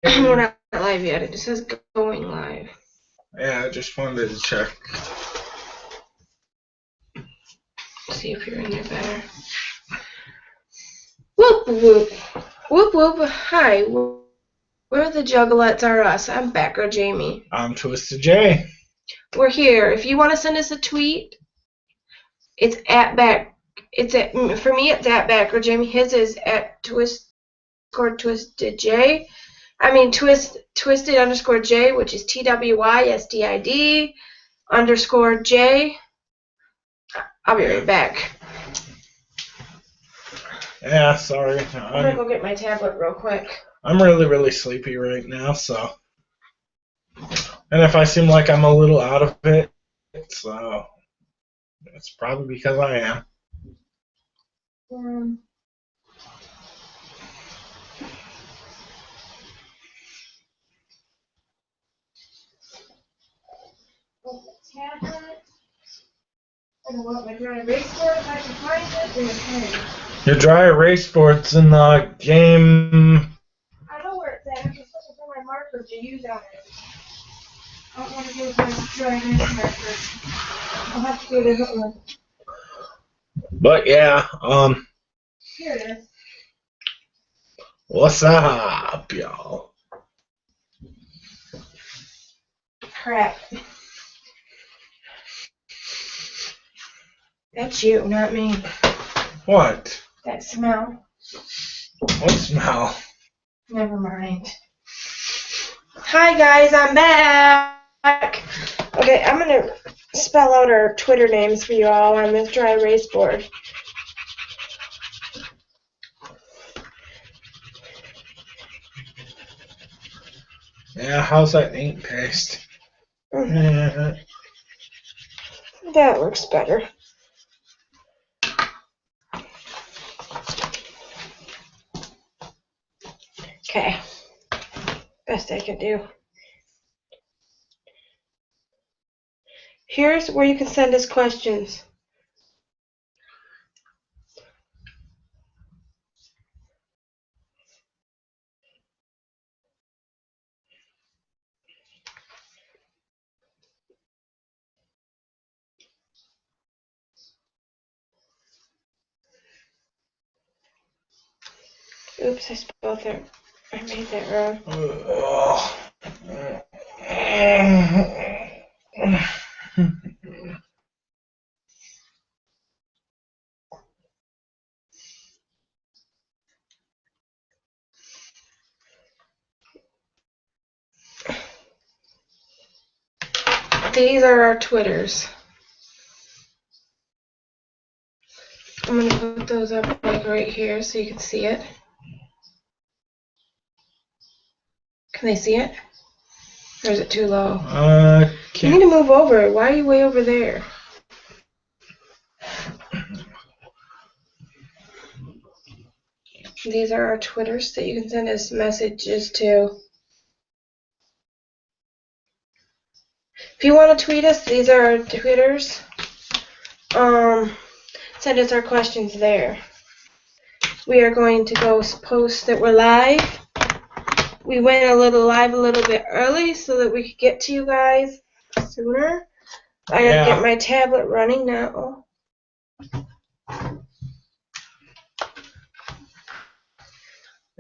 We're not live yet. It just says going live. Yeah, I just wanted to check. See if you're in there better. Whoop whoop. Whoop whoop. Hi. We're the JuggaletteSRUs. I'm Batgirljamie. I'm Twystid J. We're here. If you want to send us a tweet, it's at for me it's at Batgirljamie. His is at Twystid I mean Twystid_J, which is TWYSDID_J. I'll be right back. Yeah, sorry. I'm gonna go get my tablet real quick. I'm really sleepy right now, so. And if I seem like I'm a little out of it, so it's probably because I am. Tablet. I don't want my dry erase board if I can find it in the pen. Your dry erase board's in the game. I know where it's at. I'm just looking for my marker to use on it. I don't want to use my dry erase marker. I'll have to go to the one. But yeah, Here it is. what's up, y'all? Crap. That's you, not me. What? That smell. What smell? Never mind. Hi guys, I'm back. Okay, I'm gonna spell out our Twitter names for you all on this dry erase board. Yeah, how's that ink taste? That looks better. Okay, best I can do. Here's where you can send us questions. Oops, I spelled that. I made that wrong. These are our Twitters. I'm going to put those up like right here so you can see it. Can they see it? Or is it too low? You need to move over. Why are you way over there? These are our Twitters that you can send us messages to. If you want to tweet us, these are our Twitters. Send us our questions there. We are going to go post that we're live. We went live a little bit early so that we could get to you guys sooner. I gotta get my tablet running now.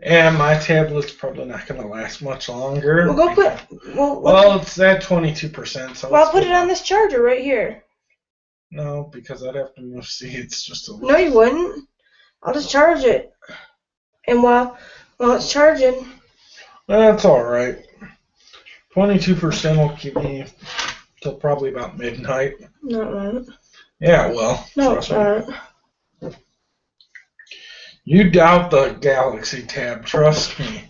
Yeah, my tablet's probably not going to last much longer. Well, go put. Well, it's at 22%. So well, I'll put it on this charger right here. No, because I'd have to move seats just a little. No, you wouldn't. I'll just charge it. And while it's charging. That's alright. 22% will keep me till probably about midnight. No, it won't. Yeah, well. No, it's not. You doubt the Galaxy tab, trust me.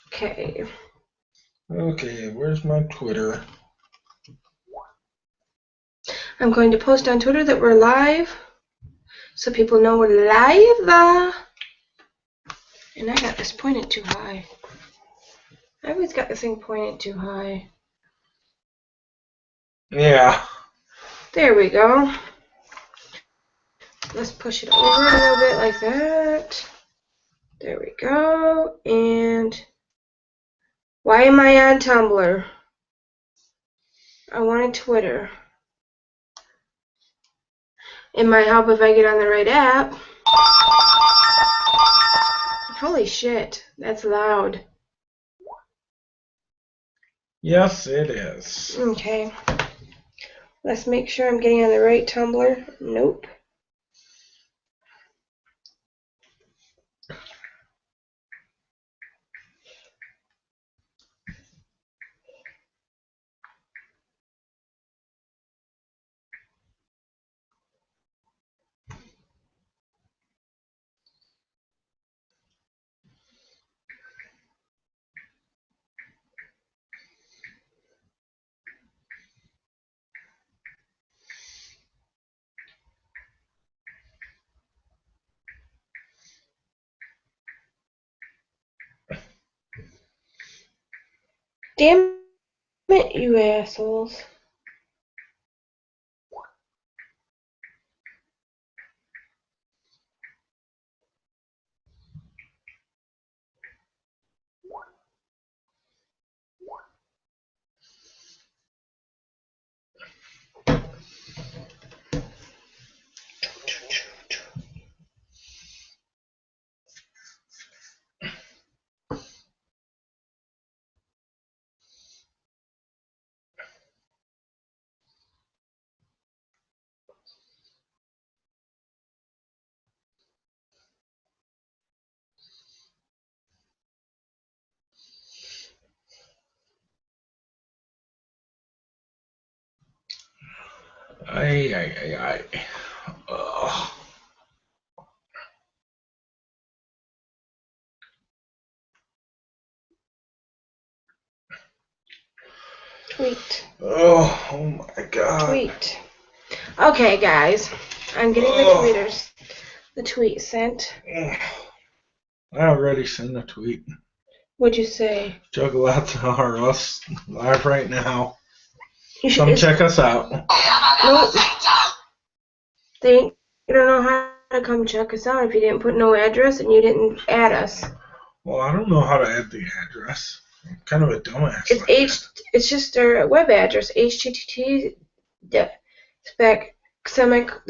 Okay. Okay, where's my Twitter? I'm going to post on Twitter that we're live, so people know we're live. And I got this pointed too high. I always got this thing pointed too high. Yeah. There we go. Let's push it over a little bit like that. There There we go. And why am I on Tumblr? I wanted Twitter. It might help if I get on the right app. Holy shit, that's loud. Yes, it is. Okay. Let's make sure I'm getting on the right Tumblr. Nope. Damn it, you assholes. Ay. Ugh. Tweet. Oh my god. Tweet. Okay, guys. I'm getting the tweet sent. I already sent a tweet. What'd you say? JuggaletteViper live right now. Come check us out. Nope. You don't know how to come check us out if you didn't put no address and you didn't add us. Well, I don't know how to add the address. I'm kind of a dumbass. It's just our web address, http the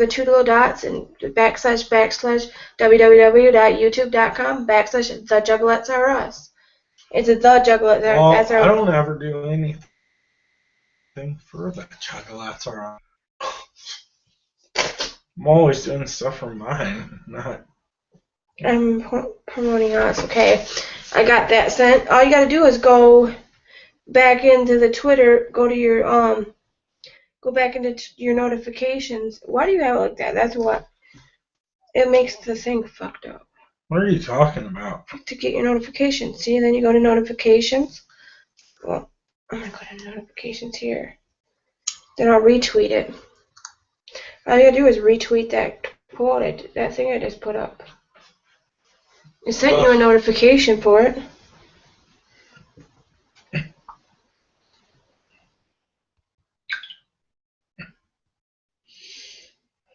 two little dots and // www.youtube.com/TheJuggalettesRUs. It's a The Juggalette. Well, That's our. I don't ever do anything for the Juggalettes. I'm always doing stuff for mine, not. I'm promoting us. Okay, I got that sent. All you gotta do is go back into the Twitter. Go back into your notifications. Why do you have it like that? That's what it makes the thing fucked up. What are you talking about? To get your notifications. See, then you go to notifications. Well, I'm gonna go to notifications here. Then I'll retweet it. All you gotta do is retweet that quote, that thing I just put up. It sent you a notification for it.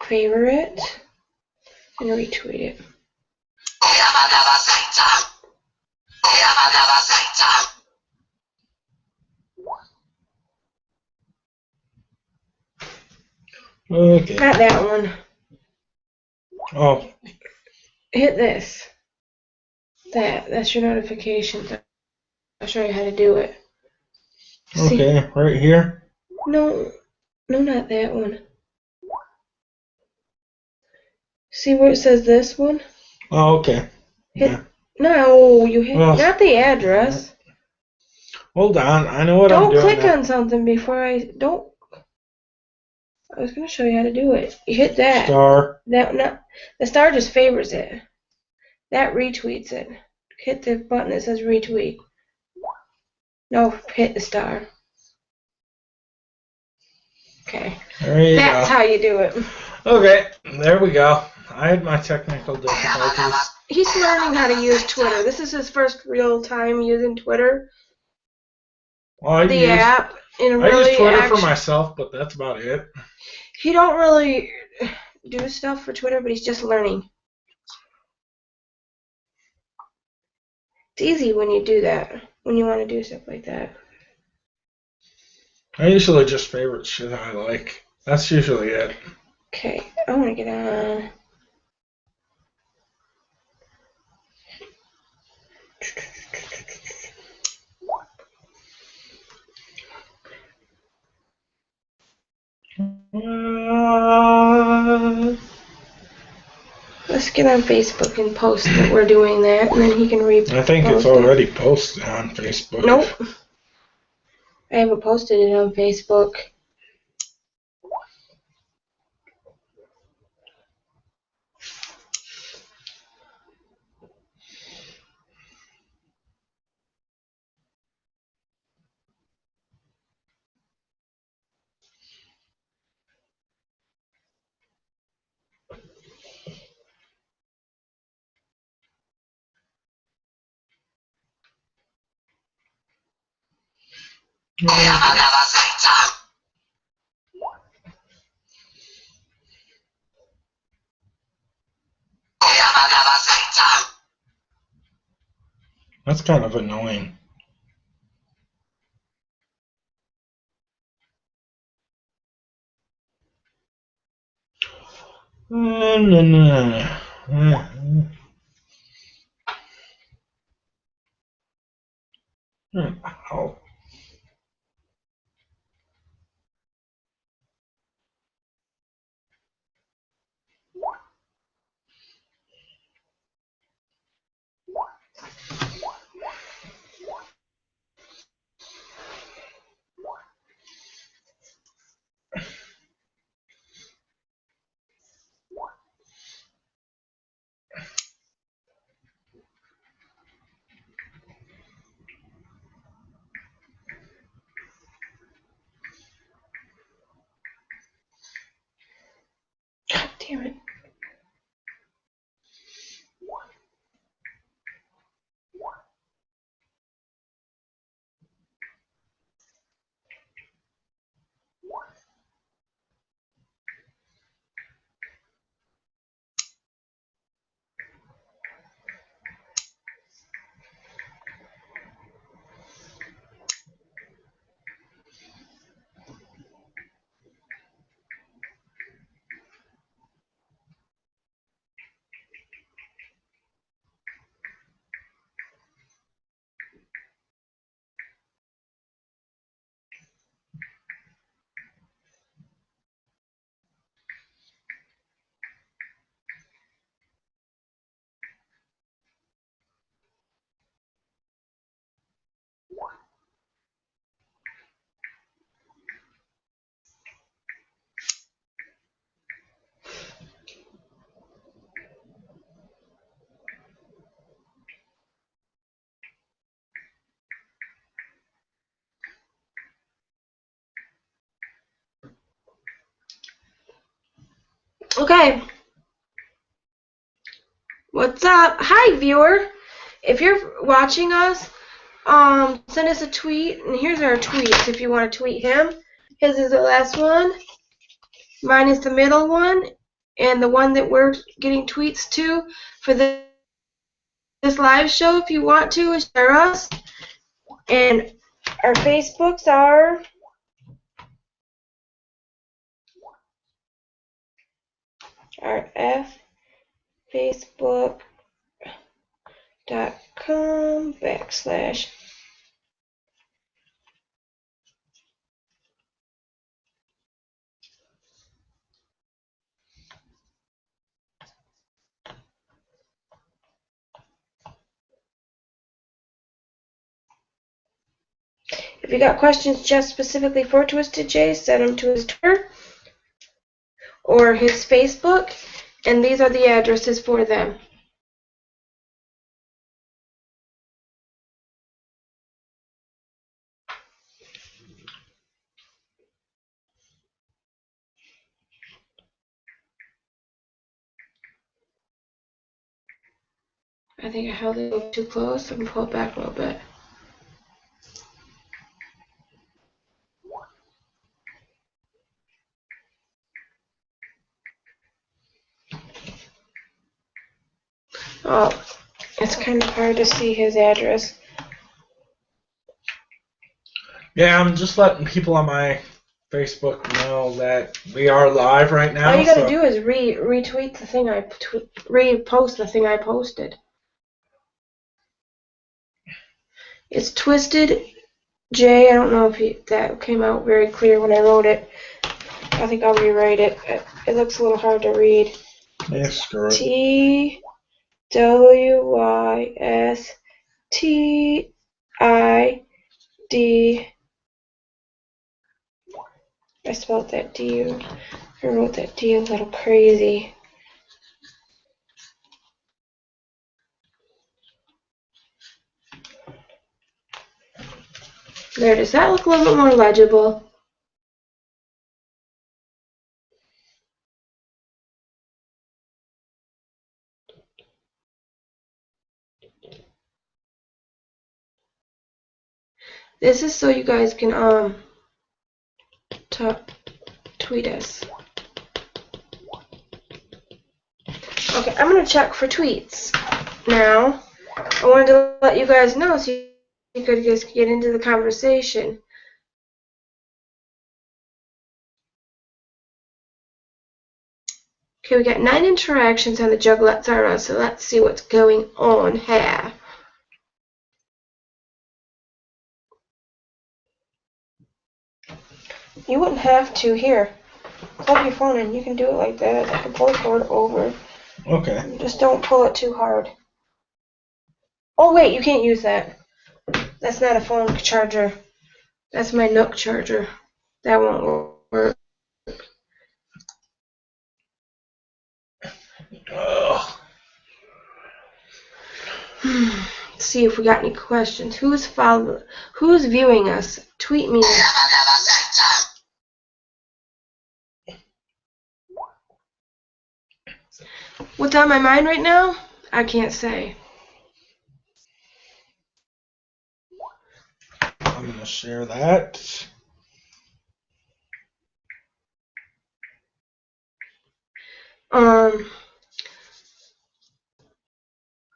Favorite and retweet it. Okay. Not that one. Oh. Hit this. That's your notifications. I'll show you how to do it. Okay, see? Right here? No, not that one. See where it says this one? Oh, okay. Yeah. No, you hit not the address. Hold on, I know what I'm doing. Don't click on something before I was gonna show you how to do it. You hit that. Star. The star just favors it. That retweets it. Hit the button that says retweet. No, hit the star. Okay. That's how you do it. Okay, there we go. I had my technical difficulties. He's learning how to use Twitter. This is his first real time using Twitter. Well, I use Twitter for myself, but that's about it. He don't really do stuff for Twitter, but he's just learning. It's easy when you do that, when you want to do stuff like that. I usually just favorite shit I like. That's usually it. Okay, I want to get on. Let's get on Facebook and post that we're doing that, and then he can repost it. I think it's already posted on Facebook. Nope. I haven't posted it on Facebook. That's kind of annoying. Ow. God damn it. Okay. What's up? Hi, viewer. If you're watching us, send us a tweet. And here's our tweets if you want to tweet him. His is the last one. Mine is the middle one. And the one that we're getting tweets to for this live show, if you want to, is share us. And our Facebooks are facebook.com/. If you got questions just specifically for Twystid J, send them to his Twitter or his Facebook, and these are the addresses for them. I think I held it too close. I can pull it back a little bit. Oh, I it's kind of hard to see his address. Yeah, I'm just letting people on my Facebook know that we are live right now. All you gotta do is retweet the thing repost the thing I posted. It's Twystid J. I don't know if that came out very clear when I wrote it. I think I'll rewrite it. It looks a little hard to read. Yeah, screw it. TWYSTID. I spelled that D. I wrote that D a little crazy. There, does that look a little bit more legible? This is so you guys can tweet us. Okay, I'm gonna check for tweets now. I wanted to let you guys know so you could just get into the conversation. Okay, we got 9 interactions on the JuggaletteSRUs, so let's see what's going on here. You wouldn't have to. Here, plug your phone in. You can do it like that. I can pull the cord over. Okay. Just don't pull it too hard. Oh wait, you can't use that. That's not a phone charger. That's my Nook charger. That won't work. Let's see if we got any questions. Who's viewing us? Tweet me. What's on my mind right now? I can't say. I'm going to share that.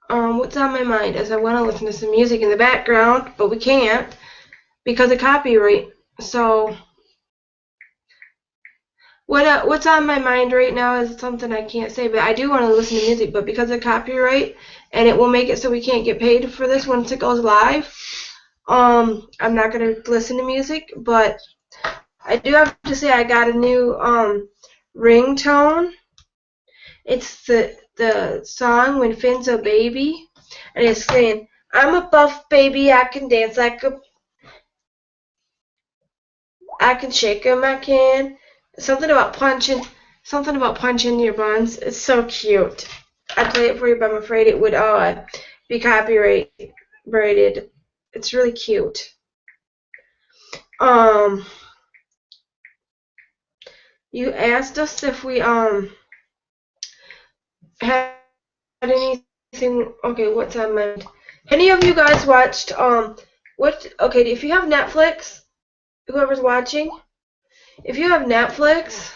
What's on my mind is I want to listen to some music in the background, but we can't because of copyright. So what's on my mind right now is something I can't say, but I do want to listen to music, but because of copyright, and it will make it so we can't get paid for this once it goes live, I'm not going to listen to music, but I do have to say I got a new ringtone. It's the song When Finn's a Baby, and it's saying, I'm a buff baby, I can dance like I can shake 'em, I can. Something about punching your buns. It's so cute. I'd play it for you, but I'm afraid it would be copyrighted. It's really cute. You asked us if we had anything. Okay, what's on my mind? Any of you guys watched okay, if you have Netflix, whoever's watching, if you have Netflix,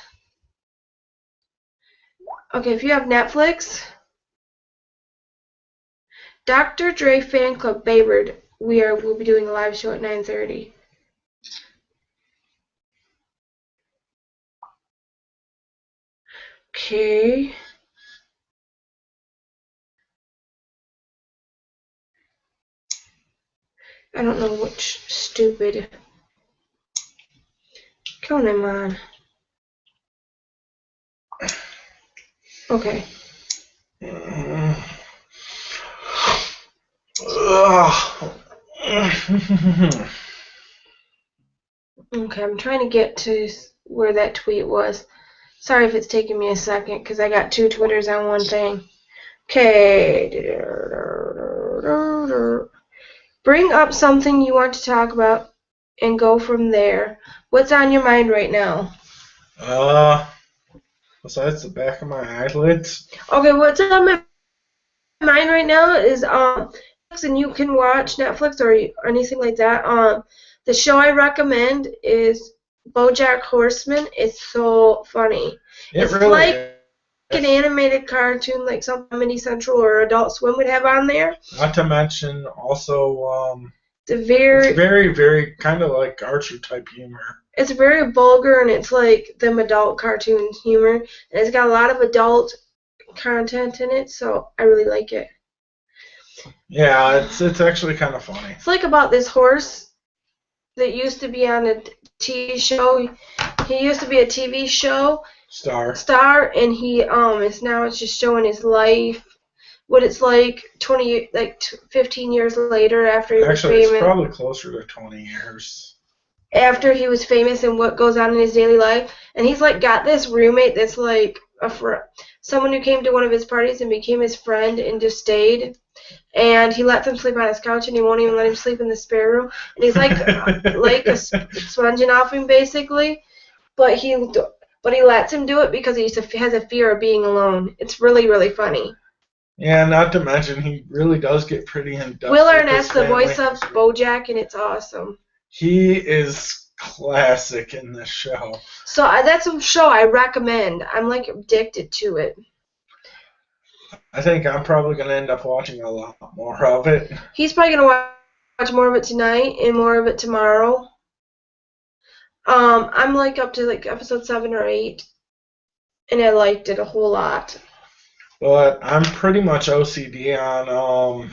Dr. Dre Fan Club Baybird, we'll be doing a live show at 9:30. Okay. I don't know which stupid. Come on, man. Okay. Okay, I'm trying to get to where that tweet was. Sorry if it's taking me a second, because I got 2 Twitters on one thing. Okay. Bring up something you want to talk about and go from there. What's on your mind right now? Besides the back of my eyelids. Okay, what's on my mind right now is and you can watch Netflix or anything like that. The show I recommend is BoJack Horseman. It's so funny. It really is. an animated cartoon like some Comedy Central or Adult Swim would have on there. Not to mention also It's very, very kind of like Archer type humor. It's very vulgar, and it's like them adult cartoon humor, and it's got a lot of adult content in it, so I really like it. Yeah, it's actually kind of funny. It's like about this horse that used to be on a TV show. He used to be a TV show star, and he is now it's just showing his life, what it's like 15 years later after he was famous. Actually, it's probably closer to 20 years. After he was famous and what goes on in his daily life, and he's like got this roommate that's like someone who came to one of his parties and became his friend and just stayed, and he lets him sleep on his couch and he won't even let him sleep in the spare room, and he's like sponging off him basically, but he lets him do it because he has a fear of being alone. It's really, really funny. Yeah, not to mention he really does get pretty in-depth. Will Arnett's the voice of BoJack, and it's awesome. He is classic in this show. So that's a show I recommend. I'm like addicted to it. I think I'm probably going to end up watching a lot more of it. He's probably going to watch more of it tonight and more of it tomorrow. I'm like up to like episode 7 or 8, and I liked it a whole lot. But I'm pretty much OCD on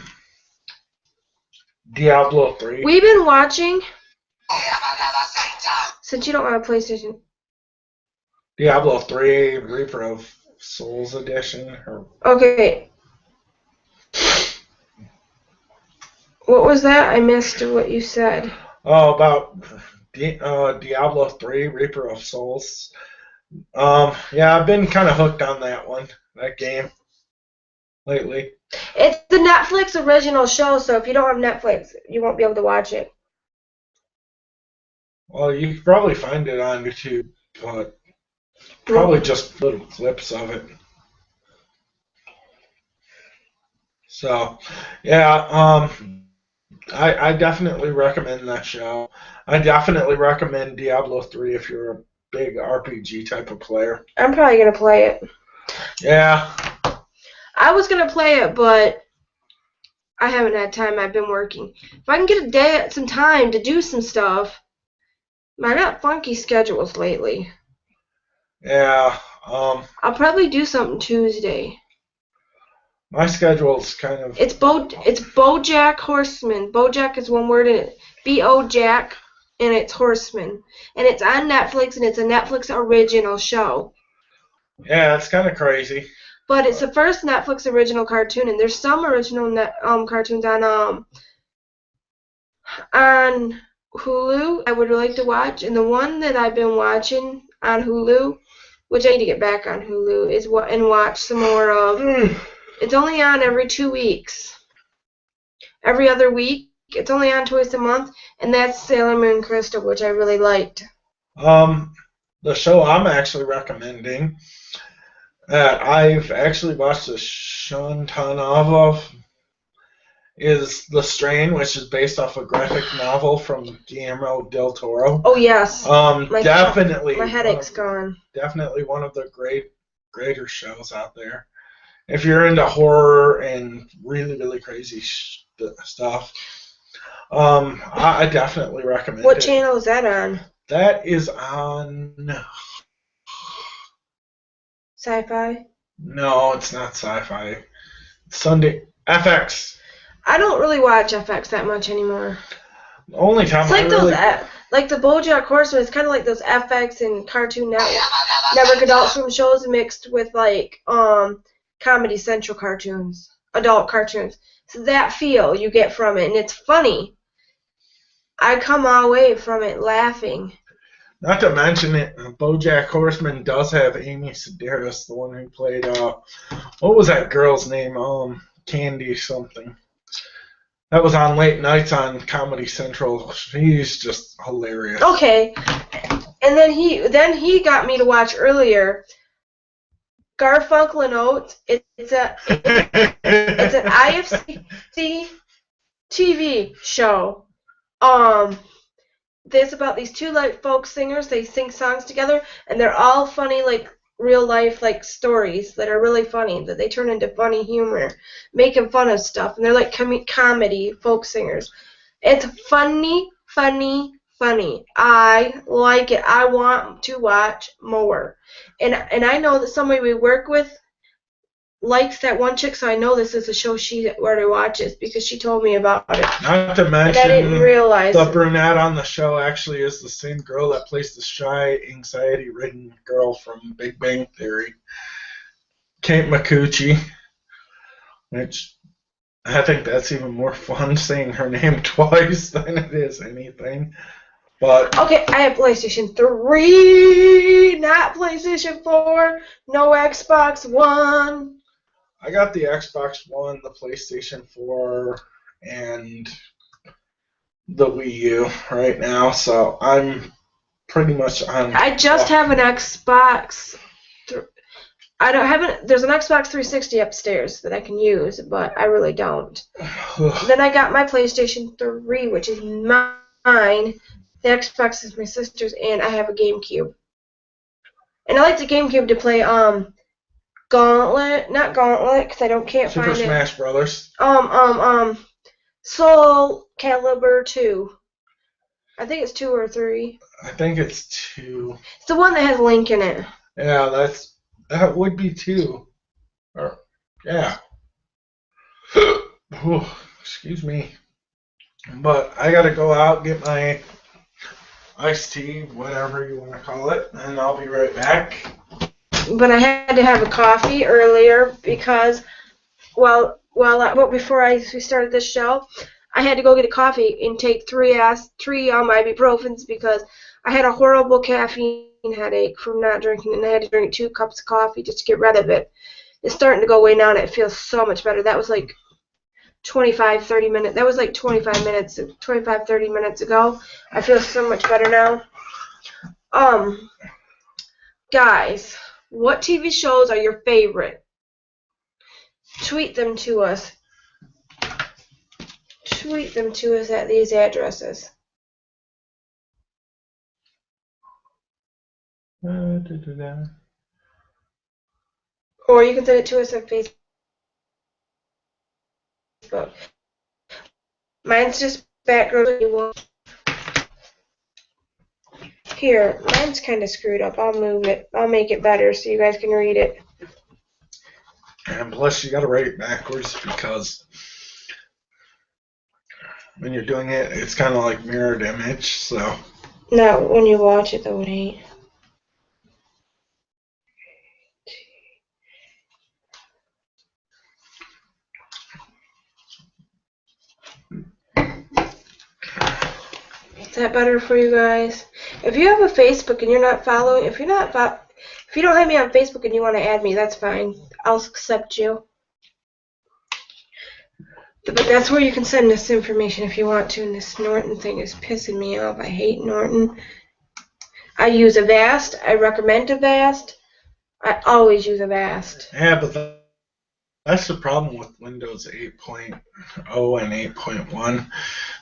Diablo 3. We've been watching, since you don't have a PlayStation, Diablo 3 Reaper of Souls Edition. Okay. What was that? I missed what you said. Oh, about Diablo 3 Reaper of Souls. Yeah, I've been kind of hooked on that game lately. It's the Netflix original show, so if you don't have Netflix, you won't be able to watch it. Well, you could probably find it on YouTube, but probably just little clips of it. So, yeah, I definitely recommend that show. I definitely recommend Diablo 3 if you're a big RPG type of player. I'm probably going to play it. Yeah. I was going to play it, but I haven't had time. I've been working. If I can get some time to do some stuff. I got funky schedules lately. Yeah. I'll probably do something Tuesday. My schedule's kind of... It's BoJack Horseman. BoJack is one word in it. B-O-Jack, and it's Horseman. And it's on Netflix, and it's a Netflix original show. Yeah, it's kind of crazy. But it's the first Netflix original cartoon, and there's some original cartoons on Hulu I would like to watch. And the one that I've been watching on Hulu, which I need to get back on Hulu, and watch some more of. It's only on every 2 weeks. Every other week. It's only on twice a month, and that's Sailor Moon Crystal, which I really liked. The show I'm actually recommending that I've actually watched a ton of is The Strain, which is based off a graphic novel from Guillermo del Toro. Oh yes. Definitely. My headache's gone. Definitely one of the greater shows out there. If you're into horror and really, really crazy stuff, I definitely recommend it. What channel is that on? That is on... Sci-Fi? No, it's not Sci-Fi. It's Sunday... FX. I don't really watch FX that much anymore. The only time it's like like the BoJack Horseman. It's kind of like those FX and Cartoon Network Adult Swim shows mixed with like Comedy Central cartoons, adult cartoons. So that feel you get from it, and it's funny. I come away from it laughing. Not to mention it, BoJack Horseman does have Amy Sedaris, the one who played what was that girl's name? Candy something. That was on late nights on Comedy Central. He's just hilarious. Okay, and then he got me to watch earlier. Garfunkel and Oates. It's an IFC TV show. There's about these two like folk singers. They sing songs together, and they're all funny, like real life like stories that are really funny, that they turn into funny humor, making fun of stuff, and they're like comedy folk singers. It's funny. I like it. I want to watch more. And I know that somebody we work with likes that one chick, so I know this is a show she already watches because she told me about it. Not to mention, and I didn't realize the brunette on the show actually is the same girl that plays the shy, anxiety-ridden girl from Big Bang Theory, Kate McCucci, which I think that's even more fun saying her name twice than it is anything. But okay, I have PlayStation 3, not PlayStation 4, no Xbox One. I got the Xbox One, the PlayStation 4, and the Wii U right now, so I'm pretty much on. I just have an Xbox. I don't have it. There's an Xbox 360 upstairs that I can use, but I really don't. Then I got my PlayStation 3, which is mine. The Xbox is my sister's, and I have a GameCube. And I like the GameCube to play not Gauntlet, because can't Super find it. Super Smash Brothers. Soul Calibur 2. I think it's 2 or 3. I think it's 2. It's the one that has Link in it. Yeah, that would be 2. Or yeah. Excuse me. But I gotta go out, get my iced tea, whatever you want to call it, and I'll be right back. But I had to have a coffee earlier because before we started this show, I had to go get a coffee and take three ibuprofens because I had a horrible caffeine headache from not drinking, and I had to drink 2 cups of coffee just to get rid of it. It's starting to go away now, and it feels so much better. That was like 30 minutes. That was like 25 minutes, 25, 30 minutes ago. I feel so much better now. Guys, what TV shows are your favorite? Tweet them to us. Tweet them to us at these addresses. Or you can send it to us on Facebook. Mine's just Batgirljamie. Here, mine's kind of screwed up. I'll move it. I'll make it better so you guys can read it. And plus, you got to write it backwards because when you're doing it, it's kind of like mirrored image. So. Not when you watch it, though, it ain't. Is that better for you guys? If you have a Facebook and you're not following, if you don't have me on Facebook and you want to add me, that's fine. I'll accept you. But that's where you can send us information if you want to. And this Norton thing is pissing me off. I hate Norton. I use Avast. I recommend Avast. I always use Avast. Yeah, but that's the problem with Windows 8.0 and 8.1.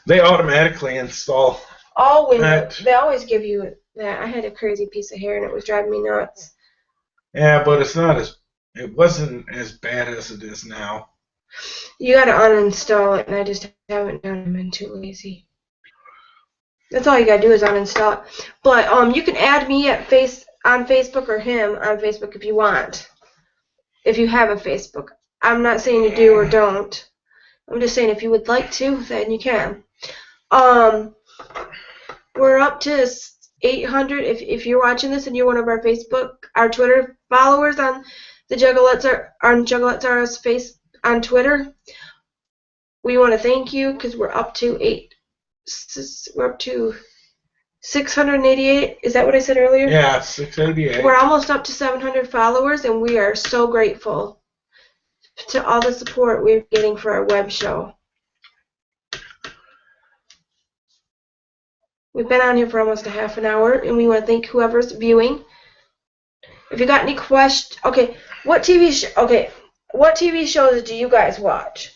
They automatically install. All Windows. They always give you that. I had a crazy piece of hair and it was driving me nuts. Yeah, but it wasn't as bad as it is now. You gotta uninstall it, and I just haven't done it. I've been too lazy. That's all you gotta do is uninstall it. But you can add me on Facebook or him on Facebook if you want. If you have a Facebook. I'm not saying you do or don't. I'm just saying if you would like to, then you can. We're up to 800. If you're watching this and you're one of our Twitter followers on the JuggalettersRUs on Twitter, we want to thank you because we're up to 688. Is that what I said earlier? Yeah, 688. We're almost up to 700 followers, and we are so grateful to all the support we're getting for our web show. We've been on here for almost a half an hour, and we want to thank whoever's viewing. If you got any questions, what TV shows do you guys watch?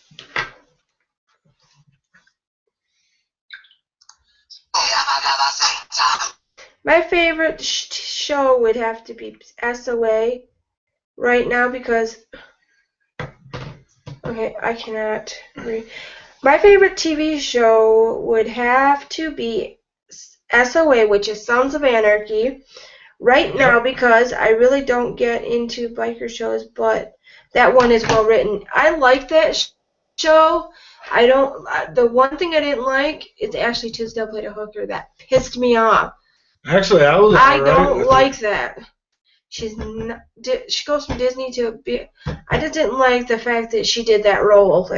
My favorite show would have to be SOA right now because, okay, I cannot read. My favorite TV show would have to be SOA, which is Sons of Anarchy, right now because I really don't get into biker shows, but that one is well written. I like that show. I don't. The one thing I didn't like is Ashley Tisdale played a hooker. That pissed me off. Actually, I don't like that. She goes from Disney to I just didn't like the fact that she did that role.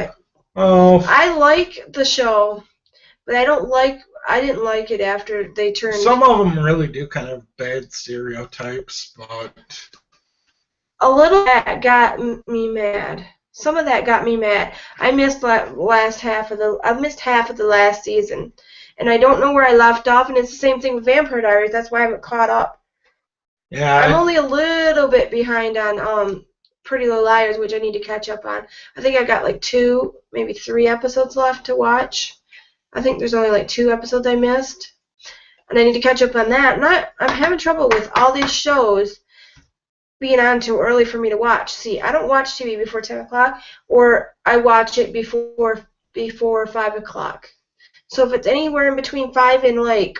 Oh. I like the show, but I didn't like it after they turned. Some of them really do kind of bad stereotypes, but a little that got me mad. Some of that got me mad. I missed half of the last season, and I don't know where I left off. And it's the same thing with Vampire Diaries. That's why I haven't caught up. Yeah. I'm only a little bit behind on Pretty Little Liars, which I need to catch up on. I think I got like 2, maybe 3 episodes left to watch. I think there's only like 2 episodes I missed, and I need to catch up on that. And I'm having trouble with all these shows being on too early for me to watch. See, I don't watch TV before 10 o'clock, or I watch it before 5 o'clock. So if it's anywhere in between 5 and like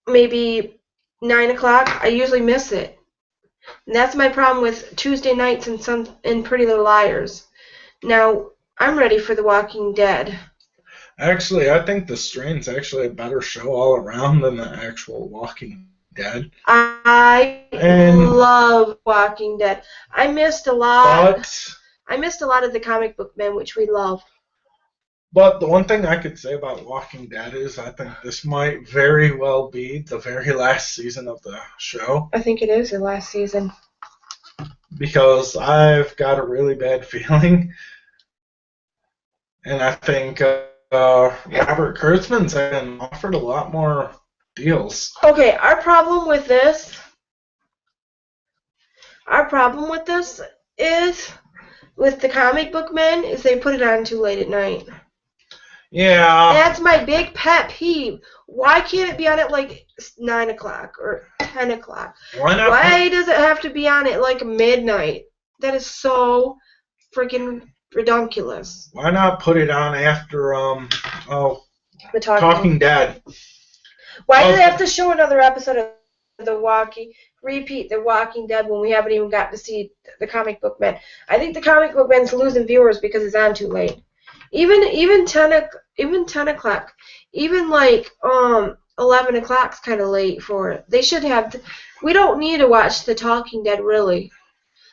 maybe 9 o'clock, I usually miss it. And that's my problem with Tuesday nights and Pretty Little Liars. Now, I'm ready for The Walking Dead. Actually, I think The Strain's actually a better show all around than the actual Walking Dead. I love Walking Dead. I missed a lot of the comic book men, which we love. But the one thing I could say about Walking Dead is I think this might very well be the very last season of the show. I think it is the last season. Because I've got a really bad feeling. And I think Robert Kurtzman's been offered a lot more deals. Okay, our problem with this is with the comic book men is they put it on too late at night. Yeah. That's my big pet peeve. Why can't it be on at like 9 o'clock or 10 o'clock? Why not? Why does it have to be on at like midnight? That is so freaking ridiculous. Why not put it on after The Talking Dead? Why do they have to show another episode of The Walking Dead when we haven't even got to see the comic book men? I think the comic book men's losing viewers because it's on too late. Even 10 o'clock, even like 11 o'clock's kind of late for it. They should have. We don't need to watch The Talking Dead really.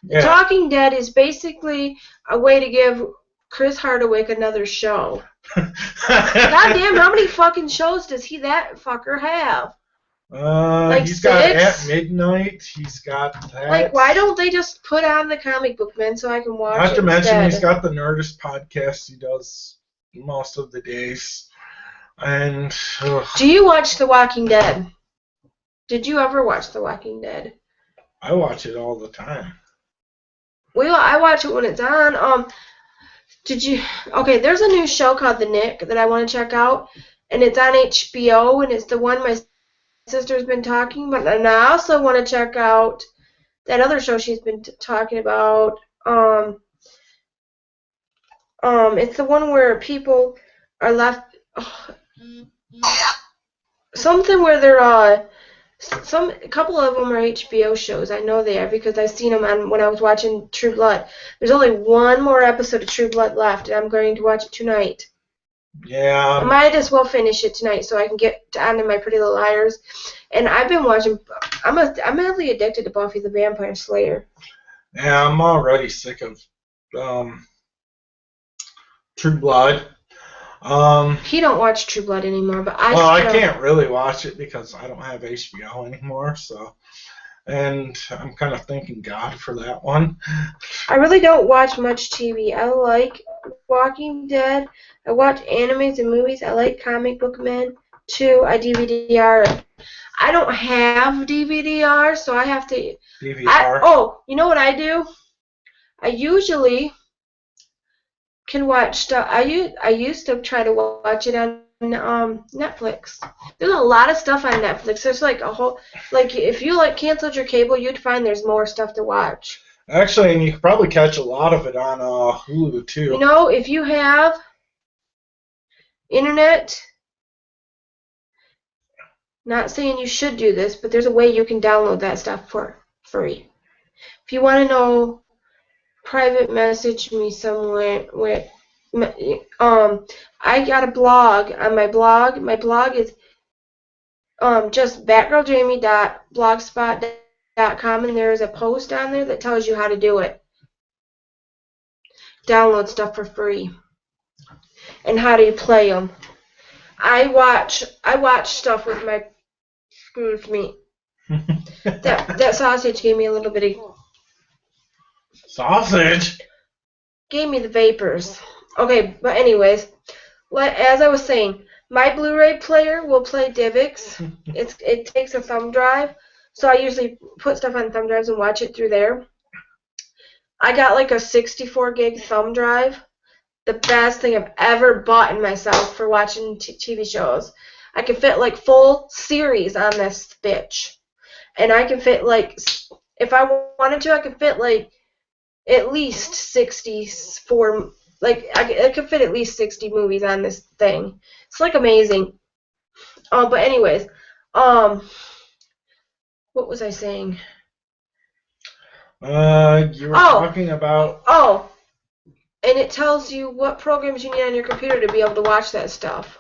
Yeah. The Talking Dead is basically a way to give Chris Hardwick another show. Goddamn, how many fucking shows does that fucker have? Like he's 6? got At Midnight. He's got that. Like, why don't they just put on the comic book men so I can watch it? Not to mention, instead? he's got the Nerdist podcast he does most of the days. And do you watch The Walking Dead? Did you ever watch The Walking Dead? I watch it all the time. Well, I watch it when it's on. Did you? Okay, there's a new show called The Nick that I want to check out, and it's on HBO, and it's the one my sister's been talking about, and I also want to check out that other show she's been talking about. It's the one where people are left. Something where they're a couple of them are HBO shows. I know they are because I've seen them on when I was watching True Blood. There's only one more episode of True Blood left, and I'm going to watch it tonight. Yeah. I might as well finish it tonight so I can get on to my Pretty Little Liars. And I've been watching. I'm madly addicted to Buffy the Vampire Slayer. Yeah, I'm already sick of True Blood. He don't watch True Blood anymore, but I. Well, I can't really watch it because I don't have HBO anymore. So, and I'm kind of thanking God for that one. I really don't watch much TV. I like Walking Dead. I watch animes and movies. I like comic book men too. I DVD-R. I don't have DVD-R, so I have to. DVR. You know what I do? I usually can watch stuff. I used to try to watch it on Netflix. There's a lot of stuff on Netflix. There's like a whole, like if you like canceled your cable, you'd find there's more stuff to watch. Actually, and you could probably catch a lot of it on Hulu too. You know, if you have internet, not saying you should do this, but there's a way you can download that stuff for free. If you want to know, private message me somewhere where I got a blog on my blog. My blog is just batgirljamie.blogspot.com, and there is a post on there that tells you how to do it. Download stuff for free. And how do you play them? I watch stuff with my screws meat. that sausage gave me a little bit of sausage. Gave me the vapors. Okay, but anyways, as I was saying, my Blu-ray player will play DivX. It takes a thumb drive, so I usually put stuff on thumb drives and watch it through there. I got like a 64 gig thumb drive. The best thing I've ever bought in myself for watching TV shows. I can fit like full series on this bitch. And I can fit like, if I wanted to, I could fit like at least 64, like I could fit at least 60 movies on this thing. It's like amazing. But anyways, what was I saying? You were talking about... And it tells you what programs you need on your computer to be able to watch that stuff.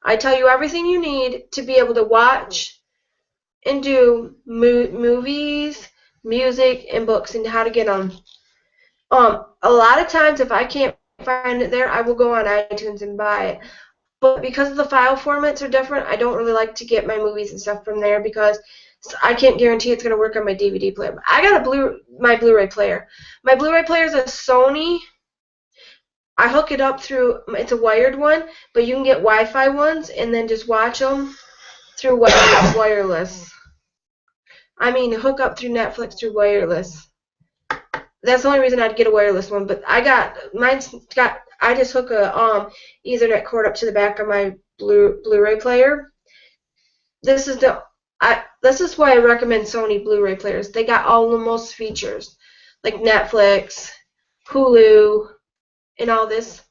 I tell you everything you need to be able to watch and do movies, music, and books, and how to get them. A lot of times, if I can't find it there, I will go on iTunes and buy it. But because the file formats are different, I don't really like to get my movies and stuff from there because I can't guarantee it's going to work on my DVD player. But I got my Blu-ray player. My Blu-ray player is a Sony. I hook it up through, it's a wired one, but you can get Wi-Fi ones and then just watch them through wireless. I mean, hook up through Netflix through wireless. That's the only reason I'd get a wireless one. But I just hook a Ethernet cord up to the back of my Blu-ray player. This is why I recommend Sony Blu-ray players. They got all the most features, like Netflix, Hulu, and all this.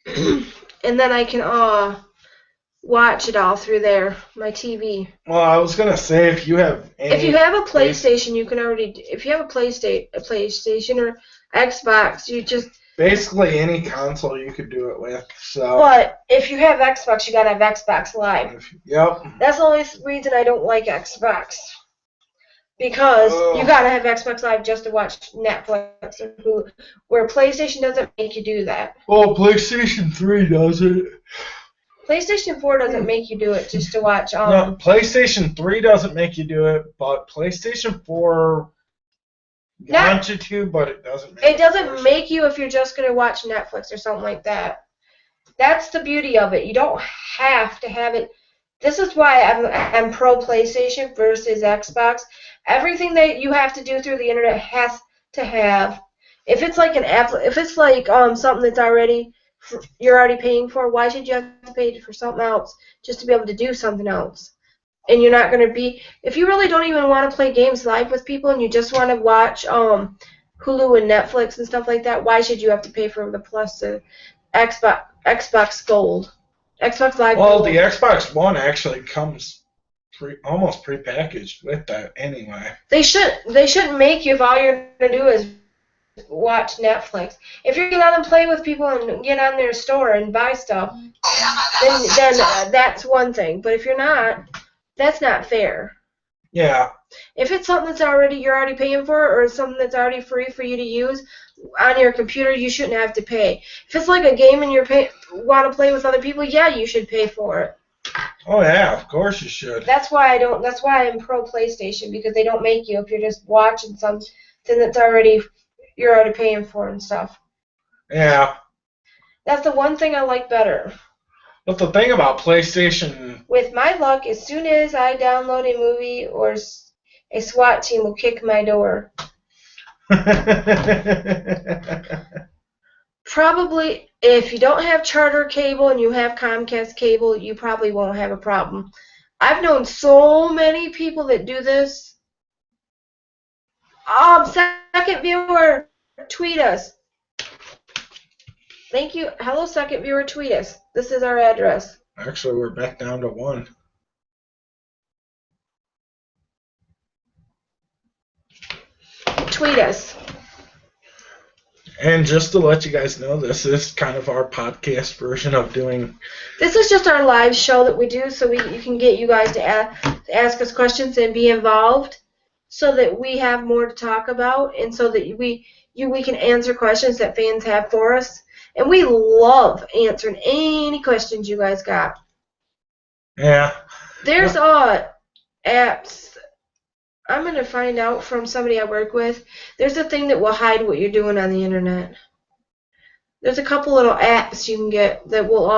And then I can watch it all through there, my TV. Well, I was gonna say if you have a PlayStation, you can already. If you have a PlayStation or Xbox, you just basically any console you could do it with. So. But if you have Xbox, you gotta have Xbox Live. Yep. That's the only reason I don't like Xbox. Because you gotta have Xbox Live just to watch Netflix or Hulu, where PlayStation doesn't make you do that. Well, PlayStation 3 does it. PlayStation 4 doesn't make you do it just to watch. No, PlayStation 3 doesn't make you do it, but PlayStation 4 wants you to, but it doesn't. It doesn't make you if you're just gonna watch Netflix or something like that. That's the beauty of it. You don't have to have it. This is why I'm pro PlayStation versus Xbox. Everything that you have to do through the internet has to have. If it's like something that's you're already paying for, why should you have to pay for something else just to be able to do something else? And you're not going to be, if you really don't even want to play games live with people and you just want to watch Hulu and Netflix and stuff like that, why should you have to pay for the plus Xbox Gold? Xbox Live Well, Gold. the Xbox One actually comes almost prepackaged with that anyway. They shouldn't make you if all you're going to do is watch Netflix. If you're going to let them play with people and get on their store and buy stuff, then that's one thing. But if you're not, that's not fair. Yeah. If it's something that's you're already paying for, or something that's already free for you to use on your computer, you shouldn't have to pay. If it's like a game and want to play with other people, yeah, you should pay for it. Oh yeah, of course you should. That's why I'm pro PlayStation, because they don't make you if you're just watching something that's you're already paying for and stuff. Yeah. That's the one thing I like better. But the thing about PlayStation... With my luck, as soon as I download a movie or a SWAT team will kick my door. Probably, if you don't have Charter cable and you have Comcast cable, you probably won't have a problem. I've known so many people that do this. Second viewer, tweet us. Thank you. Hello, second viewer, tweet us. This is our address. Actually, we're back down to 1. Tweet us. And just to let you guys know, this is kind of our podcast version of doing... This is just our live show that we do, so you can get you guys to ask us questions and be involved, so that we have more to talk about, and so that we can answer questions that fans have for us. And we love answering any questions you guys got. Yeah. There's apps. I'm going to find out from somebody I work with. There's a thing that will hide what you're doing on the internet. There's a couple little apps you can get that will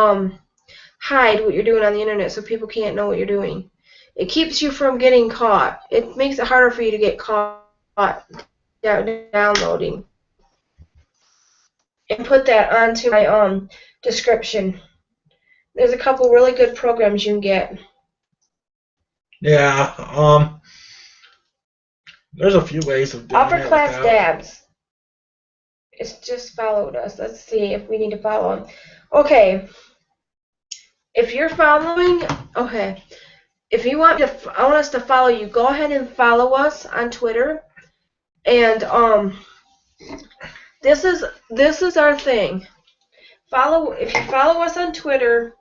hide what you're doing on the internet so people can't know what you're doing. It keeps you from getting caught. It makes it harder for you to get caught downloading. And put that onto my description. There's a couple really good programs you can get. Yeah, there's a few ways of doing Upper Class it. Dabs. It's just followed us. Let's see if we need to follow him. Okay. If you're following, okay. If you want us to follow you, go ahead and follow us on Twitter. And this is our thing. If you follow us on Twitter,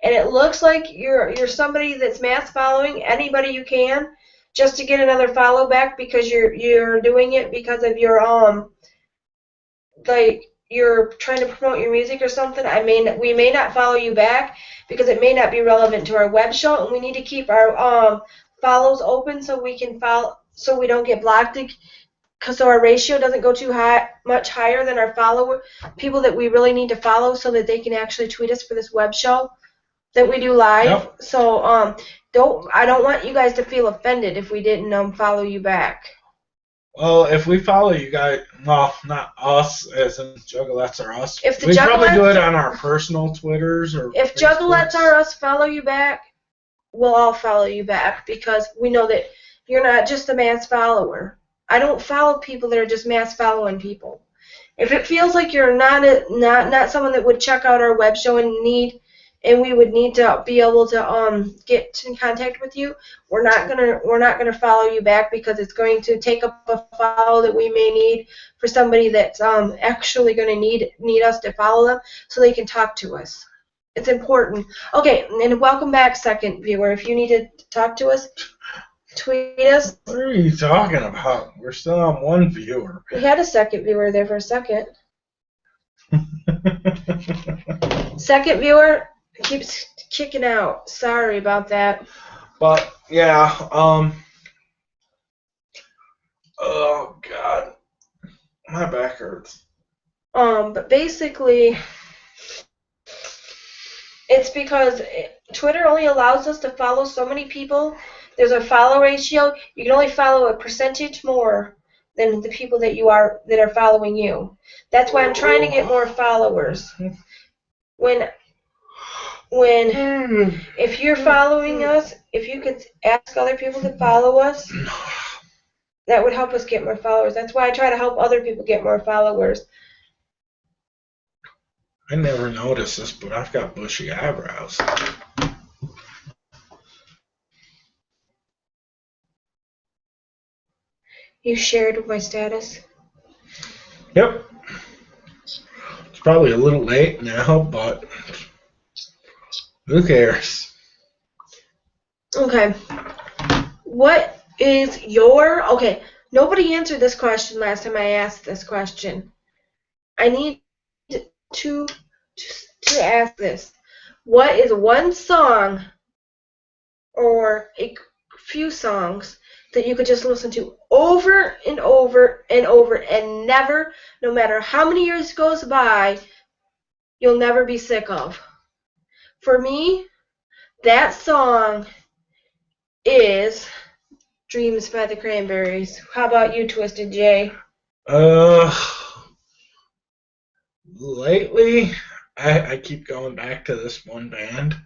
and it looks like you're somebody that's mass following anybody you can, just to get another follow back because you're doing it because of your like you're trying to promote your music or something. We may not follow you back because it may not be relevant to our web show, and we need to keep our follows open so we can follow, so we don't get blocked, so our ratio doesn't go much higher than our people that we really need to follow, so that they can actually tweet us for this web show that we do live. Yep. So I don't want you guys to feel offended if we didn't follow you back. Well, if we follow you guys, well, not us as in JuggaletteSRUs. We probably do it on our personal Twitters or if JuggaletteSRUs follow you back, we'll all follow you back because we know that you're not just a mass follower. I don't follow people that are just mass following people. If it feels like you're not someone that would check out our web show and we would need to be able to get in contact with you, we're not gonna follow you back because it's going to take up a follow that we may need for somebody that's actually gonna need us to follow them so they can talk to us. It's important. Okay, and welcome back, second viewer. If you need to talk to us, tweet us. What are you talking about? We're still on 1 viewer. We had a second viewer there for a second. Second viewer keeps kicking out. Sorry about that. But yeah, oh God, my back hurts. But basically, it's because Twitter only allows us to follow so many people. There's a follow ratio. You can only follow a percentage more than the people that are following you. That's why I'm trying to get more followers. If you're following us, if you could ask other people to follow us, that would help us get more followers. That's why I try to help other people get more followers. I never noticed this, but I've got bushy eyebrows. You shared my status? Yep. It's probably a little late now, but who cares? Okay. What is your... Okay, nobody answered this question last time I asked this question. I need to ask this. What is one song or a few songs that you could just listen to over and over and over and never, no matter how many years goes by, you'll never be sick of? For me, that song is Dreams by the Cranberries. How about you, Twystid J? lately, I keep going back to this one band.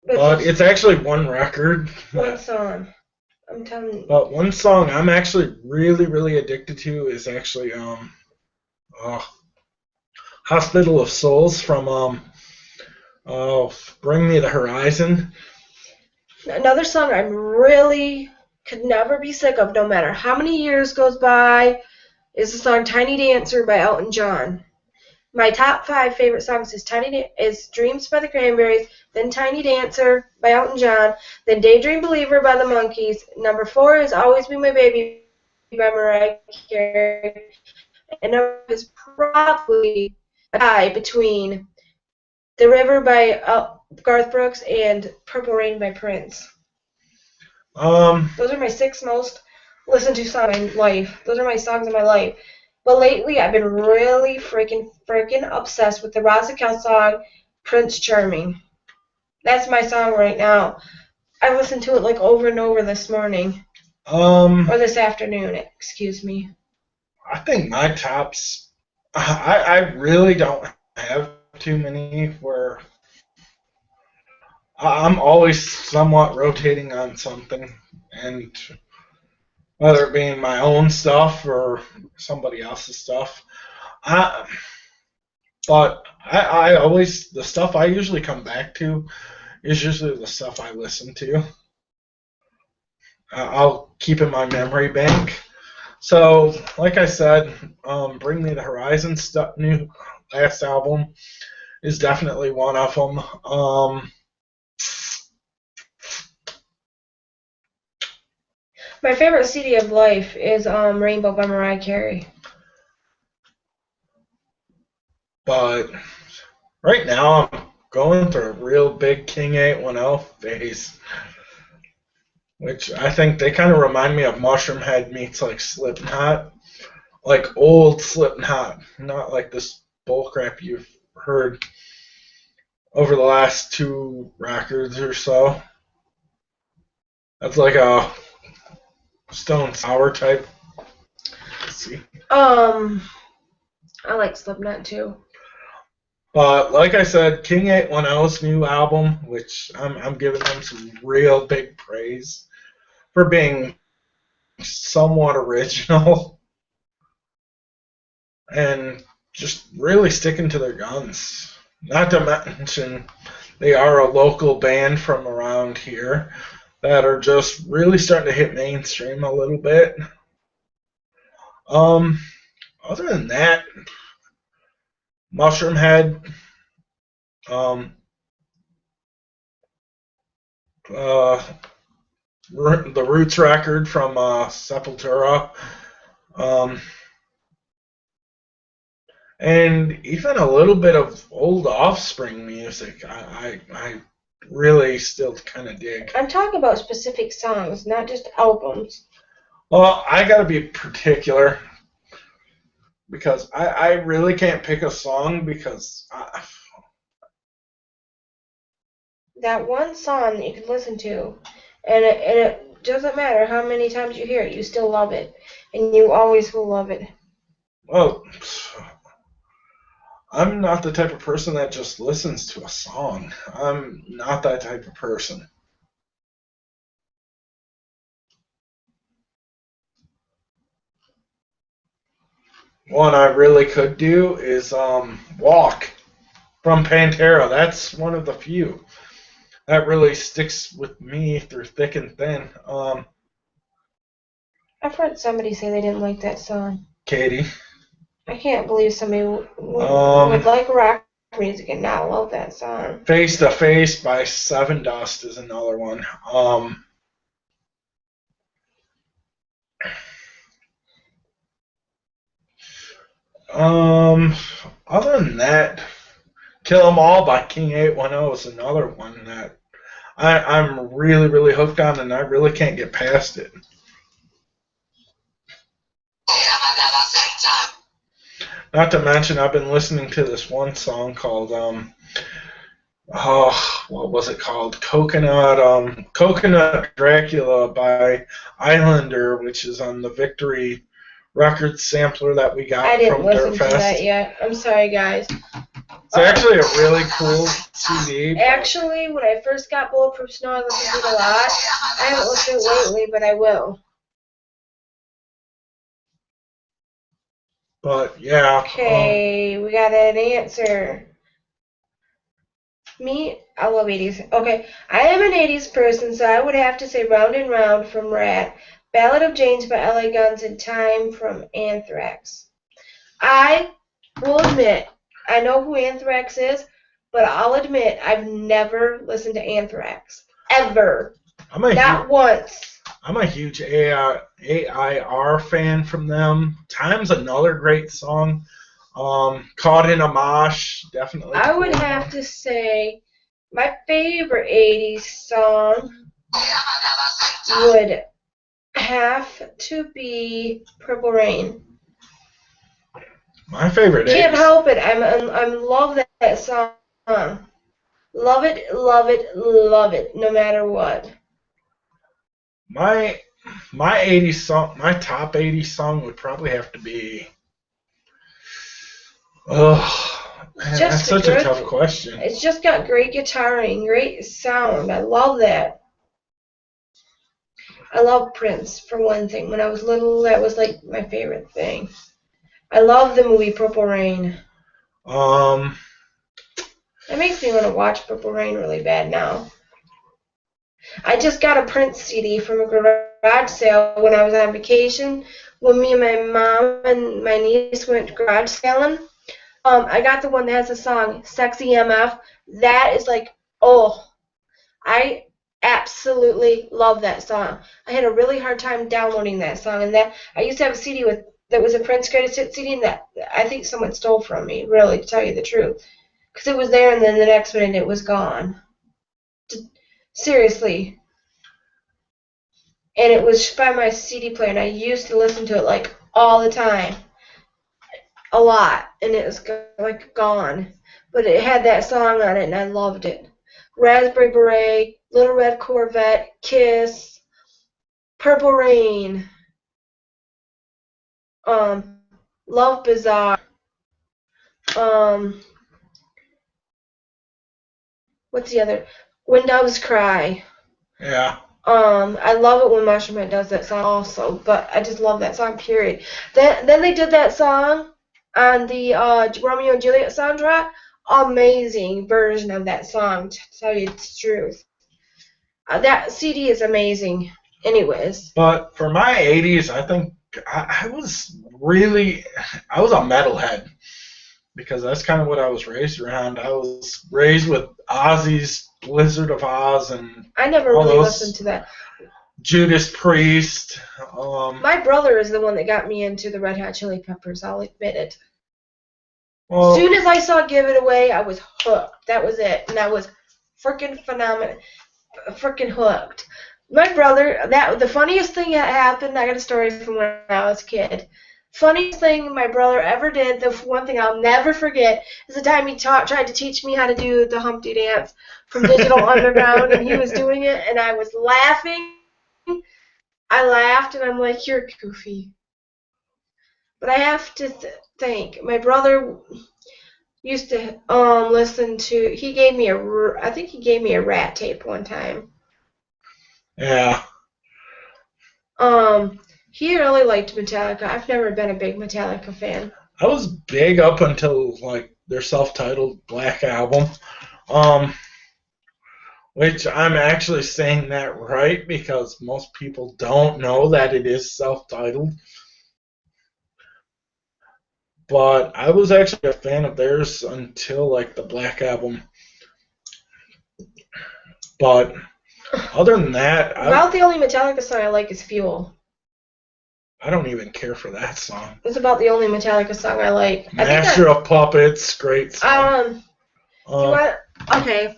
But it's actually one record. One song. I'm telling you. But one song I'm actually really, really addicted to is actually Hospital of Souls from Bring Me the Horizon. Another song I really could never be sick of, no matter how many years goes by, is the song Tiny Dancer by Elton John. My top 5 favorite songs is Dreams by the Cranberries, then Tiny Dancer by Elton John, then Daydream Believer by the Monkees. Number 4 is Always Be My Baby by Mariah Carey. And number 5 is probably a tie between The River by Garth Brooks and Purple Rain by Prince. Those are my 6 most listened to songs in my life. Those are my songs in my life. But lately, I've been really freaking obsessed with the Razakel song, Prince Charming. That's my song right now. I listened to it like over and over this morning. Or this afternoon, excuse me. I think my tops, I really don't have too many where I'm always somewhat rotating on something, and whether it being my own stuff or somebody else's stuff. But I always, the stuff I usually come back to is usually the stuff I listen to. I'll keep in my memory bank. So, like I said, Bring Me the Horizon new last album is definitely one of them. My favorite CD of life is Rainbow by Mariah Carey. But right now I'm going through a real big King 810 phase, which I think they kind of remind me of Mushroomhead meets like Slipknot, like old Slipknot, not like this bullcrap you've heard over the last 2 records or so. That's like a Stone Sour type. Let's see. I like Slipknot too. But like I said, King 810's new album, which I'm giving them some real big praise for being somewhat original and just really sticking to their guns. Not to mention, they are a local band from around here that are just really starting to hit mainstream a little bit. Other than that, Mushroomhead, the Roots record from Sepultura, and even a little bit of old Offspring music. I really still kind of dig. I'm talking about specific songs, not just albums. Well, I gotta be particular because I really can't pick a song because that one song that you can listen to, and it doesn't matter how many times you hear it, you still love it, and you always will love it. Well, I'm not the type of person that just listens to a song. I'm not that type of person. One I really could do is Walk from Pantera. That's one of the few that really sticks with me through thick and thin. I've heard somebody say they didn't like that song. Katie. I can't believe somebody would like rock music and not love that song. Face to Face by Seven Dust is another one. Other than that, Kill 'Em All by King 810 is another one that I'm really, really hooked on, and I really can't get past it. Not to mention, I've been listening to this one song called, what was it called? Coconut Dracula by Islander, which is on the Victory record sampler that we got I didn't from listen to Dirtfest. that yet. I'm sorry, guys. It's actually a really cool CD. Actually, when I first got Bulletproof Snow, I listened to it a lot. I haven't listened to it lately, but I will. But yeah. Okay, we got an answer. Me, I love 80s. Okay, I am an 80s person, so I would have to say Round and Round from Rat, Ballad of James by LA Guns, and Time from Anthrax. I will admit, I know who Anthrax is, but I'll admit I've never listened to Anthrax. Ever. Not once. I'm a huge AIR fan from them. Time's another great song. Caught in a Mosh, definitely. I would have to say my favorite 80s song would have to be Purple Rain. My favorite. Can't help it. I love that song. Love it, love it, love it. No matter what. My 80s song, my top 80s song would probably have to be. Oh, man, that's such a tough question. It's just got great guitaring, great sound. I love that. I love Prince, for one thing. When I was little, that was like my favorite thing. I love the movie Purple Rain. It makes me want to watch Purple Rain really bad now. I just got a Prince CD from a garage sale when I was on vacation. When me and my mom and my niece went garage selling. I got the one that has the song Sexy MF. That is like, oh, I absolutely love that song. I had a really hard time downloading that song, and that I used to have a CD that was a Prince Greatest Hits CD, and that I think someone stole from me, really, to tell you the truth, because it was there, and then the next minute it was gone. Seriously. And it was by my CD player, and I used to listen to it like all the time. A lot, and it was like gone. But it had that song on it, and I loved it. Raspberry Beret, Little Red Corvette, Kiss, Purple Rain, Love Bizarre, what's the other? When Doves Cry. Yeah. I love it when Mushroom Head does that song also, but I just love that song, period. Then they did that song on the Romeo and Juliet soundtrack. Amazing version of that song, to tell you the truth. That CD is amazing. Anyways. But for my 80s, I think I was a metalhead, because that's kind of what I was raised around. I was raised with Ozzy's Blizzard of Oz, and I never really listened to that. Judas Priest. My brother is the one that got me into the Red Hot Chili Peppers, I'll admit it. Well, as soon as I saw Give It Away, I was hooked. That was it. And I was freaking phenomenal. Freaking hooked. My brother, the funniest thing that happened, I got a story from when I was a kid. Funniest thing my brother ever did, the one thing I'll never forget, is the time he tried to teach me how to do the Humpty Dance from Digital Underground, and he was doing it, and I was laughing. I laughed, and I'm like, you're goofy. But I have to think. My brother used to listen to. He gave me I think he gave me a Rat tape one time. Yeah. He really liked Metallica. I've never been a big Metallica fan. I was big up until like their self-titled Black Album, which I'm actually saying that right, because most people don't know that it is self-titled. But I was actually a fan of theirs until like the Black Album. But other than that, about the only Metallica song I like is Fuel. I don't even care for that song. It's about the only Metallica song I like. Master of Puppets, great song. Okay,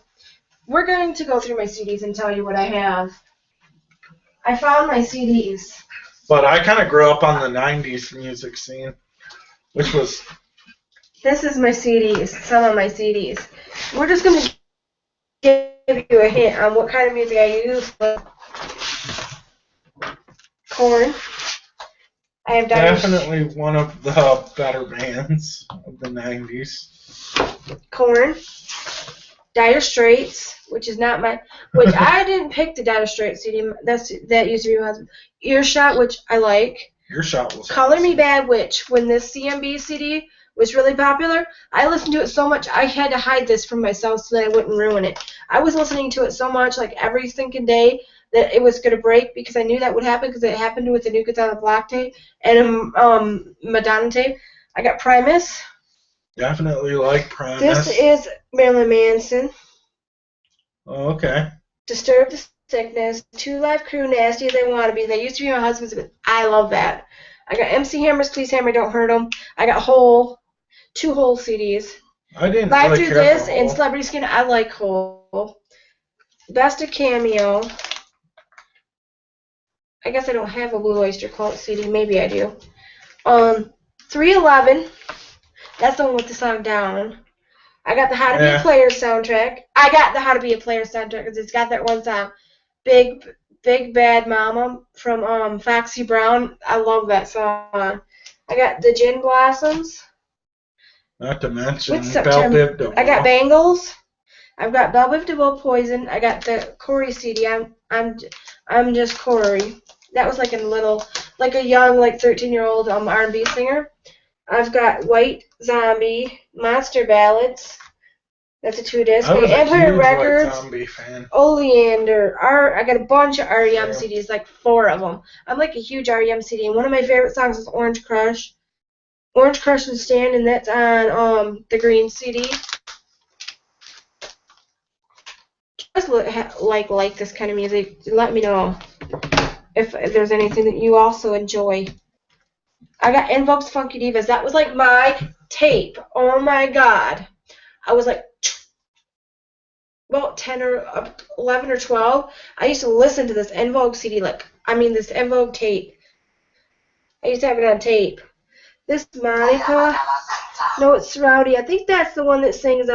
we're going to go through my CDs and tell you what I have. I found my CDs. But I kind of grew up on the 90s music scene, which was... This is my CDs, some of my CDs. We're just going to give you a hint on what kind of music I use. Korn. I have definitely one of the better bands of the 90s. Korn, Dire Straits, which is not my, which I didn't pick the Dire Straits CD. That used to be my husband. Earshot, which I like. Earshot was Color awesome. Me Bad, which when this CMB CD was really popular, I listened to it so much I had to hide this from myself so that I wouldn't ruin it. I was listening to it so much, like every single day, that it was going to break because I knew that would happen because it happened with the New Kids on the Block tape and Madonna tape. I got Primus. Definitely like Primus. This is Marilyn Manson. Oh, okay. Disturbed the Sickness. Two Live Crew, Nasty as I Want to Be. They used to be my husband's, but I love that. I got MC Hammer's Please Hammer, Don't Hurt 'Em. I got two Hole CDs. I didn't Live really Through care This for and Hole. Celebrity Skin. I like Hole. Best of Cameo. I guess I don't have a Blue Oyster Cult CD. Maybe I do. 311. That's the one with the song Down. I got the How to Be a Player soundtrack. I got the How to Be a Player soundtrack because it's got that one song, Big Bad Mama from Foxy Brown. I love that song. I got the Gin Blossoms. Not to mention Bell Biv DeVoe. I got Bangles. I've got Bell Biv DeVoe Poison. I got the Corey CD. I'm just Corey. That was like a young 13-year-old R&B singer. I've got White Zombie, Monster Ballads. That's a 2-disc. I was a Empire huge Records, White Zombie fan. Oleander. I got a bunch of REM CDs, like 4 of them. I'm like a huge REM CD. And one of my favorite songs is Orange Crush. Orange Crush and Stand, and that's on the green CD. Just like this kind of music. Let me know if there's anything that you also enjoy. I got Invoke's Funky Divas. That was like my tape. Oh my god. I was like about 10 or 11 or 12. I used to listen to this Invoke CD, this Invoke tape. I used to have it on tape. This Monica. No, it's Rowdy. I think that's the one that sings,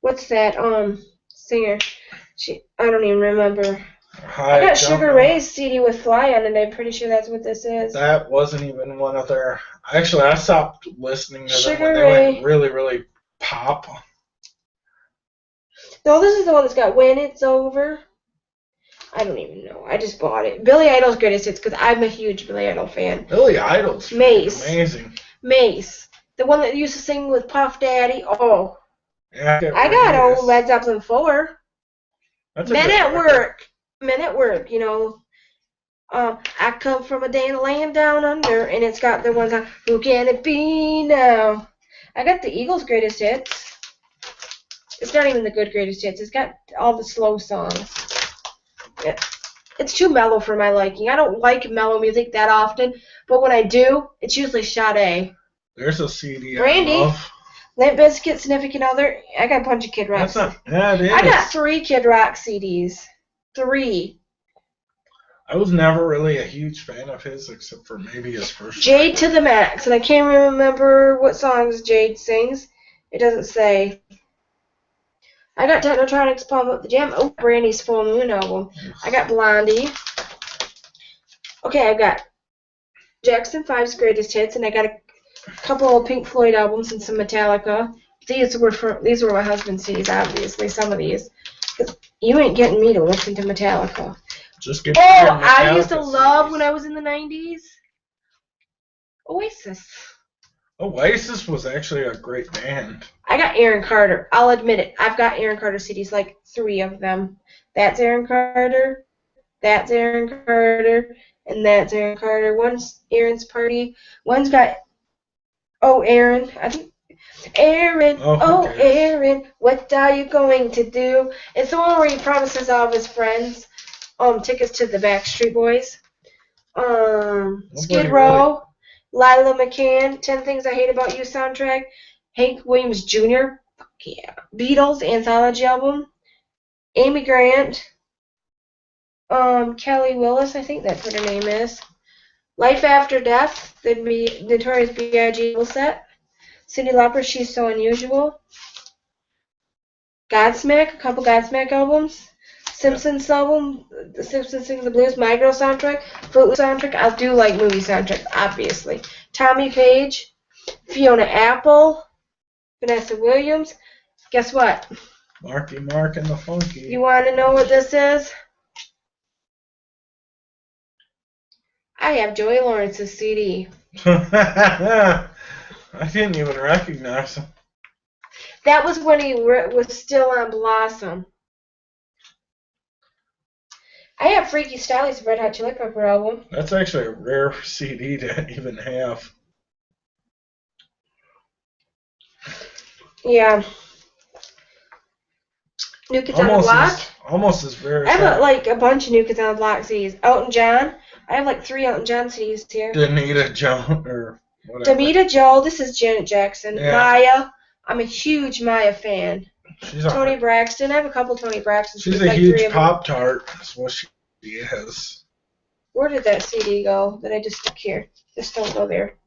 what's that, singer? I don't even remember. I got Sugar Ray's CD with Fly on it. I'm pretty sure that's what this is. That wasn't even one of their... Actually, I stopped listening to them when they went really, really pop. No, this is the one that's got When It's Over. I don't even know. I just bought it. Billy Idol's Greatest Hits, because I'm a huge Billy Idol fan. Billy Idol's amazing. Mace. The one that used to sing with Puff Daddy. Oh. Yeah, I got old Led Zeppelin 4. Men at Work, you know. I come from a day in the land down under, and it's got the one song, Who Can It Be Now? I got the Eagles' Greatest Hits. It's not even the good Greatest Hits. It's got all the slow songs. It's too mellow for my liking. I don't like mellow music that often, but when I do, it's usually Sade. There's a CD Brandy, I love. Limp Bizkit, Significant Other. I got a bunch of Kid Rock. Yeah, it is. I got 3 Kid Rock CDs. 3. I was never really a huge fan of his, except for maybe his first. Jade to the Max, and I can't remember what songs Jade sings. It doesn't say. I got Technotronics, Pump Up the Jam. Oh, Brandy's Full Moon album. I got Blondie. Okay, I've got Jackson 5's Greatest Hits, and I got a couple of Pink Floyd albums and some Metallica. These were my husband's CDs, obviously. Some of these, because you ain't getting me to listen to Metallica. Just get. I used to love when I was in the 90s. Oasis. Oasis was actually a great band. I got Aaron Carter. I'll admit it. I've got Aaron Carter CDs, like 3 of them. That's Aaron Carter. That's Aaron Carter. And that's Aaron Carter. One's Aaron's Party. One's got Aaron. I think Aaron. Aaron. What are you going to do? It's the one where he promises all of his friends tickets to the Backstreet Boys. Skid Row. Lila McCann, 10 Things I Hate About You soundtrack. Hank Williams Jr. Fuck yeah. Beatles Anthology album. Amy Grant. Kelly Willis, I think that's what her name is. Life After Death, the Notorious B.I.G. set. Cyndi Lauper, She's So Unusual. Godsmack, a couple Godsmack albums. Simpsons album, The Simpsons Sing the Blues, My Girl soundtrack, Footloose soundtrack. I do like movie soundtracks, obviously. Tommy Page, Fiona Apple, Vanessa Williams. Guess what? Marky Mark and the Funky. You want to know what this is? I have Joey Lawrence's CD. I didn't even recognize him. That was when he was still on Blossom. I have Freaky Stylie's Red Hot Chili Pepper album. That's actually a rare CD to even have. Yeah. New Kids on the Block. Almost as rare as I have a bunch of New Kids on the Block CDs. Elton John. I have like 3 Elton John CDs here. Danita Jones or whatever. Damita Joel. This is Janet Jackson. Yeah. Maya. I'm a huge Maya fan. She's Toni Braxton. I have a couple Toni Braxton. She's a huge Pop-Tart. That's what she is. Where did that CD go that I just stuck here? Just don't go there.